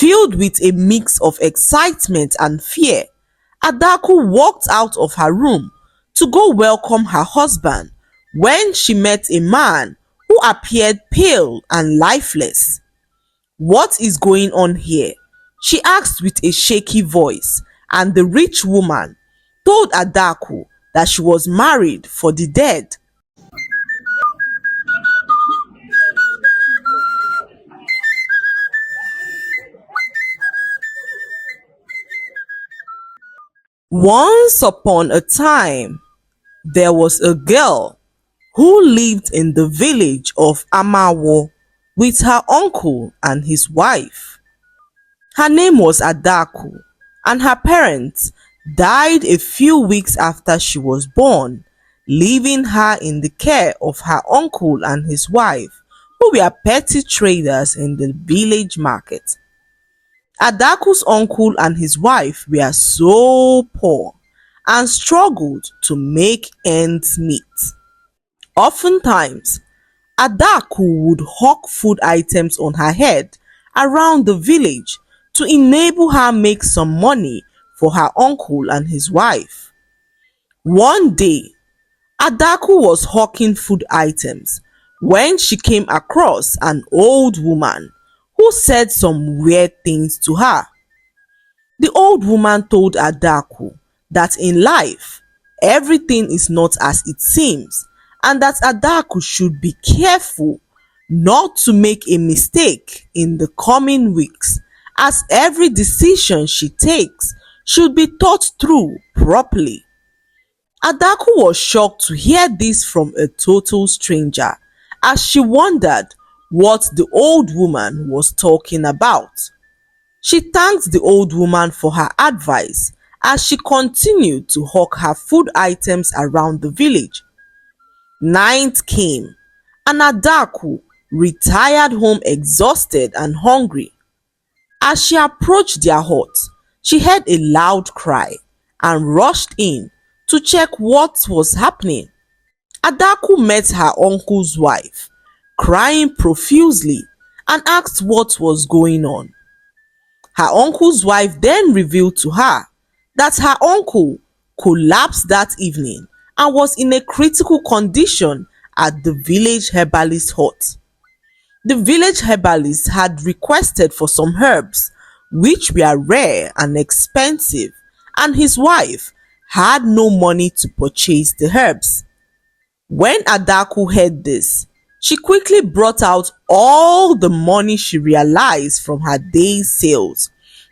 Filled with a mix of excitement and fear, Adaku walked out of her room to go welcome her husband when she met a man who appeared pale and lifeless. "What is going on here?" she asked with a shaky voice, and the rich woman told Adaku that she was married for the dead. Once upon a time, there was a girl who lived in the village of Amawo with her uncle and his wife. Her name was Adaku, and her parents died a few weeks after she was born, leaving her in the care of her uncle and his wife, who were petty traders in the village market. Adaku's uncle and his wife were so poor and struggled to make ends meet. Oftentimes, Adaku would hawk food items on her head around the village to enable her make some money for her uncle and his wife. One day, Adaku was hawking food items when she came across an old woman who said some weird things to her. The old woman told Adaku that in life, everything is not as it seems, and that Adaku should be careful not to make a mistake in the coming weeks, as every decision she takes should be thought through properly. Adaku was shocked to hear this from a total stranger, as she wondered what the old woman was talking about. She thanked the old woman for her advice as she continued to hawk her food items around the village. Night came, and Adaku retired home exhausted and hungry. As she approached their hut, she heard a loud cry and rushed in to check what was happening. Adaku met her uncle's wife, crying profusely, and asked what was going on. Her uncle's wife then revealed to her that her uncle collapsed that evening and was in a critical condition at the village herbalist's hut. The village herbalist had requested for some herbs which were rare and expensive, and his wife had no money to purchase the herbs. When Adaku heard this, she quickly brought out all the money she realized from her day's sales,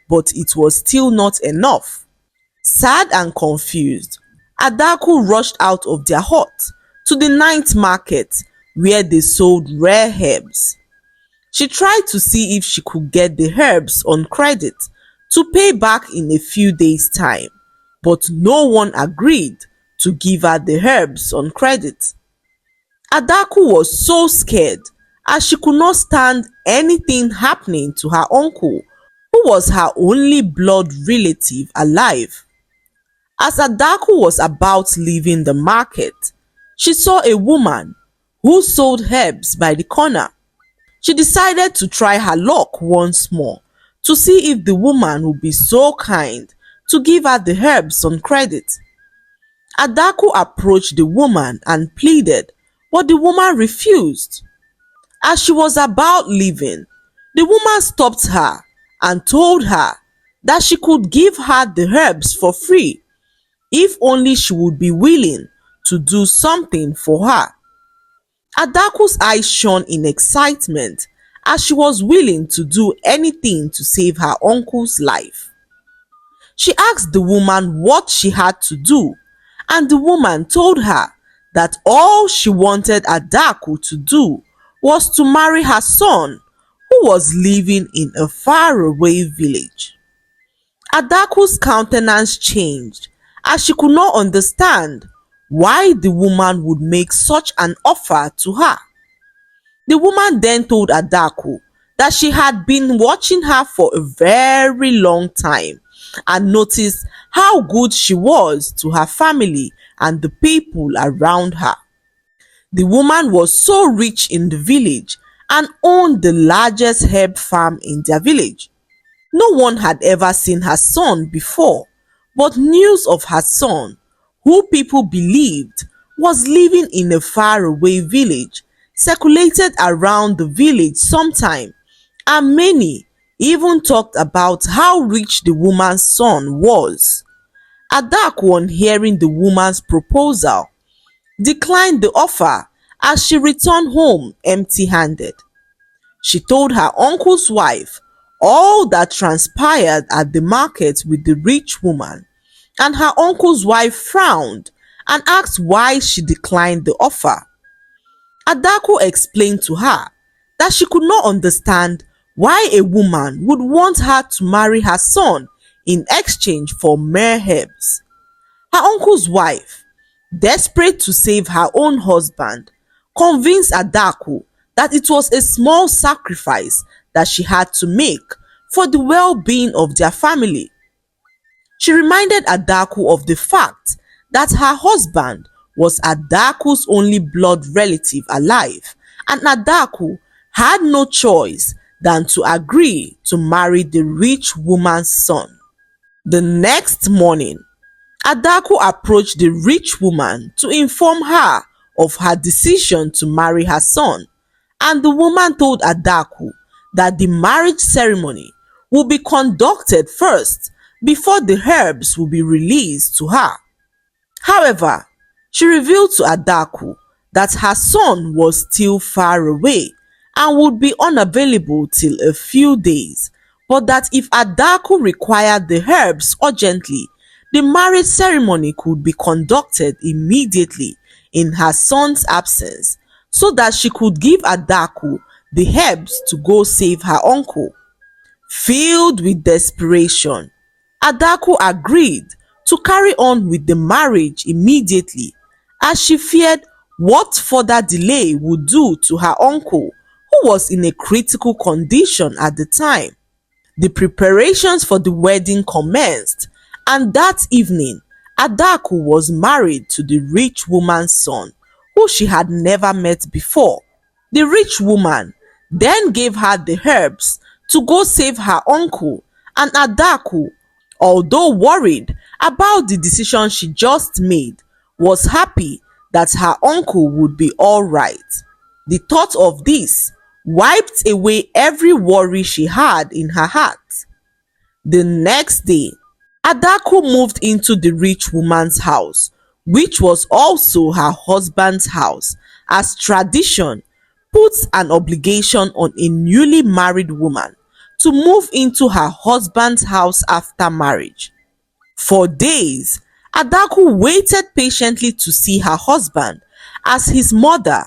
but it was still not enough. Sad and confused, Adaku rushed out of their hut to the night market where they sold rare herbs. She tried to see if she could get the herbs on credit to pay back in a few days' time, but no one agreed to give her the herbs on credit. Adaku was so scared as she could not stand anything happening to her uncle, who was her only blood relative alive. As Adaku was about leaving the market, she saw a woman who sold herbs by the corner. She decided to try her luck once more to see if the woman would be so kind to give her the herbs on credit. Adaku approached the woman and pleaded, but the woman refused. As she was about leaving, the woman stopped her and told her that she could give her the herbs for free if only she would be willing to do something for her. Adaku's eyes shone in excitement as she was willing to do anything to save her uncle's life. She asked the woman what she had to do, and the woman told her that all she wanted Adaku to do was to marry her son, who was living in a faraway village. Adaku's countenance changed as she could not understand why the woman would make such an offer to her. The woman then told Adaku that she had been watching her for a very long time and noticed how good she was to her family and the people around her. The woman was so rich in the village and owned the largest herb farm in their village. No one had ever seen her son before, but news of her son, who people believed was living in a faraway village, circulated around the village sometime, and many even talked about how rich the woman's son was. Adaku, on hearing the woman's proposal, declined the offer as she returned home empty-handed. She told her uncle's wife all that transpired at the market with the rich woman, and her uncle's wife frowned and asked why she declined the offer. Adaku explained to her that she could not understand why a woman would want her to marry her son in exchange for mere herbs. Her uncle's wife, desperate to save her own husband, convinced Adaku that it was a small sacrifice that she had to make for the well-being of their family. She reminded Adaku of the fact that her husband was Adaku's only blood relative alive, and Adaku had no choice than to agree to marry the rich woman's son. The next morning, Adaku approached the rich woman to inform her of her decision to marry her son, and the woman told Adaku that the marriage ceremony would be conducted first before the herbs would be released to her. However, she revealed to Adaku that her son was still far away and would be unavailable till a few days, but that if Adaku required the herbs urgently, the marriage ceremony could be conducted immediately in her son's absence, so that she could give Adaku the herbs to go save her uncle. Filled with desperation, Adaku agreed to carry on with the marriage immediately, as she feared what further delay would do to her uncle, who was in a critical condition at the time. The preparations for the wedding commenced, and that evening Adaku was married to the rich woman's son, who she had never met before. The rich woman then gave her the herbs to go save her uncle, and Adaku, although worried about the decision she just made, was happy that her uncle would be all right. The thought of this wiped away every worry she had in her heart. The next day, Adaku moved into the rich woman's house, which was also her husband's house, as tradition puts an obligation on a newly married woman to move into her husband's house after marriage. For days, Adaku waited patiently to see her husband, as his mother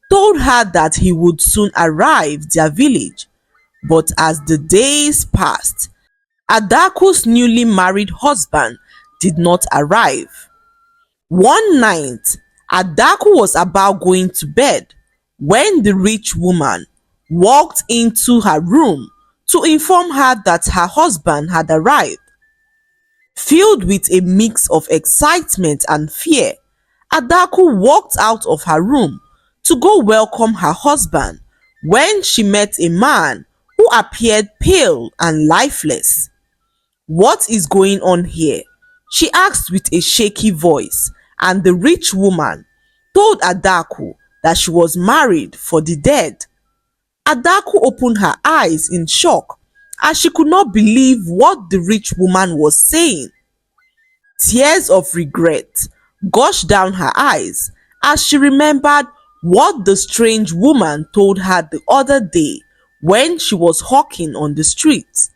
told her that he would soon arrive their village. But as the days passed, Adaku's newly married husband did not arrive. One night, Adaku was about going to bed when the rich woman walked into her room to inform her that her husband had arrived. Filled with a mix of excitement and fear, Adaku walked out of her room to go welcome her husband when she met a man who appeared pale and lifeless. "What is going on here?" she asked with a shaky voice, and the rich woman told Adaku that she was married for the dead. Adaku opened her eyes in shock, as she could not believe what the rich woman was saying. Tears of regret gushed down her eyes as she remembered what the strange woman told her the other day when she was hawking on the street.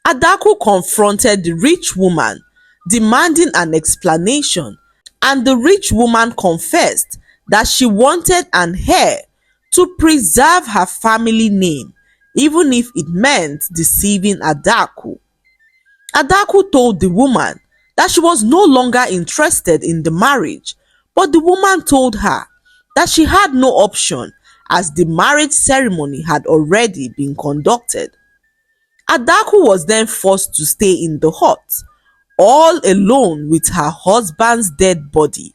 Adaku confronted the rich woman, demanding an explanation, and the rich woman confessed that she wanted an heir to preserve her family name, even if it meant deceiving Adaku. Adaku told the woman that she was no longer interested in the marriage, but the woman told her that she had no option, as the marriage ceremony had already been conducted. Adaku was then forced to stay in the hut, all alone with her husband's dead body.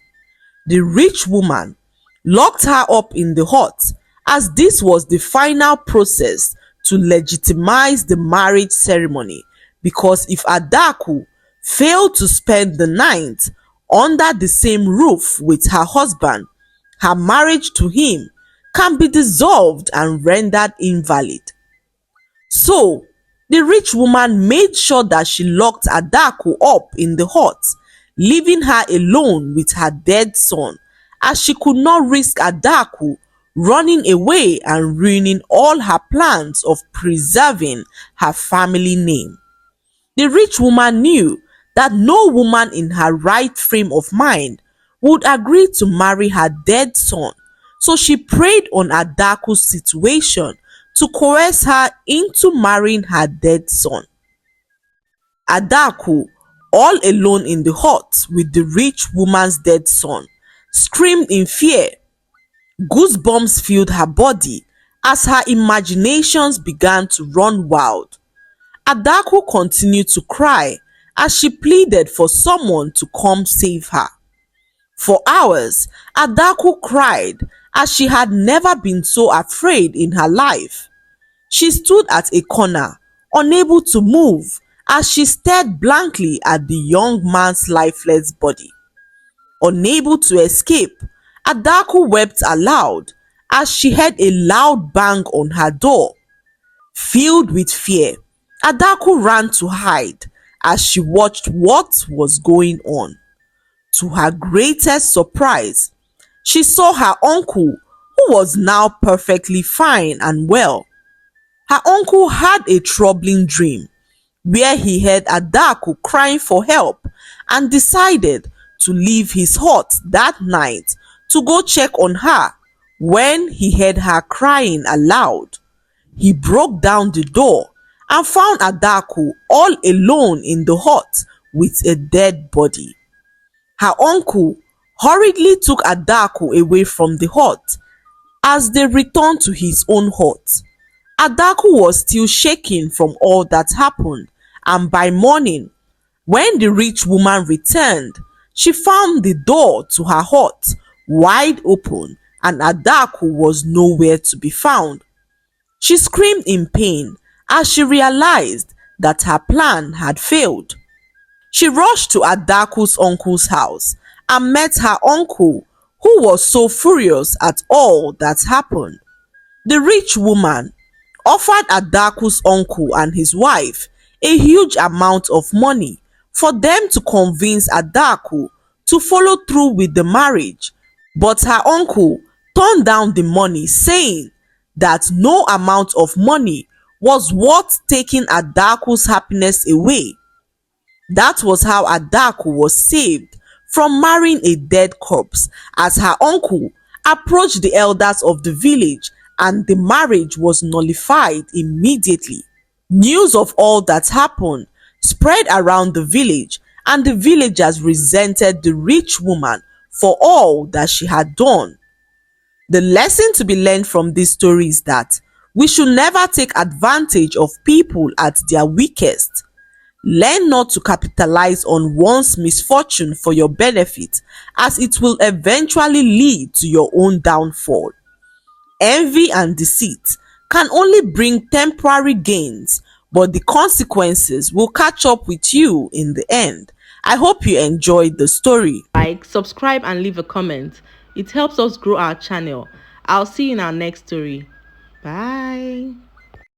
The rich woman locked her up in the hut, as this was the final process to legitimize the marriage ceremony, because if Adaku failed to spend the night under the same roof with her husband, her marriage to him can be dissolved and rendered invalid. So, the rich woman made sure that she locked Adaku up in the hut, leaving her alone with her dead son, as she could not risk Adaku running away and ruining all her plans of preserving her family name. The rich woman knew that no woman in her right frame of mind would agree to marry her dead son, so she preyed on Adaku's situation to coerce her into marrying her dead son. Adaku, all alone in the hut with the rich woman's dead son, screamed in fear. Goosebumps filled her body as her imaginations began to run wild. Adaku continued to cry as she pleaded for someone to come save her. For hours, Adaku cried as she had never been so afraid in her life. She stood at a corner, unable to move, as she stared blankly at the young man's lifeless body. Unable to escape, Adaku wept aloud as she heard a loud bang on her door. Filled with fear, Adaku ran to hide as she watched what was going on. To her greatest surprise, she saw her uncle, who was now perfectly fine and well. Her uncle had a troubling dream where he heard Adaku crying for help and decided to leave his hut that night to go check on her. When he heard her crying aloud, he broke down the door and found Adaku all alone in the hut with a dead body. Her uncle hurriedly took Adaku away from the hut. As they returned to his own hut, Adaku was still shaking from all that happened, and by morning, when the rich woman returned, she found the door to her hut wide open and Adaku was nowhere to be found. She screamed in pain as she realized that her plan had failed. She rushed to Adaku's uncle's house and met her uncle, who was so furious at all that happened. The rich woman offered Adaku's uncle and his wife a huge amount of money for them to convince Adaku to follow through with the marriage, but her uncle turned down the money, saying that no amount of money was worth taking Adaku's happiness away. That was how Adaku was saved from marrying a dead corpse, as her uncle approached the elders of the village and the marriage was nullified immediately. News of all that happened spread around the village, and the villagers resented the rich woman for all that she had done. The lesson to be learned from this story is that we should never take advantage of people at their weakest. Learn not to capitalize on one's misfortune for your benefit, as it will eventually lead to your own downfall. Envy and deceit can only bring temporary gains, but the consequences will catch up with you in the end. I hope you enjoyed the story. Like, subscribe and leave a comment. It helps us grow our channel. I'll see you in our next story. Bye.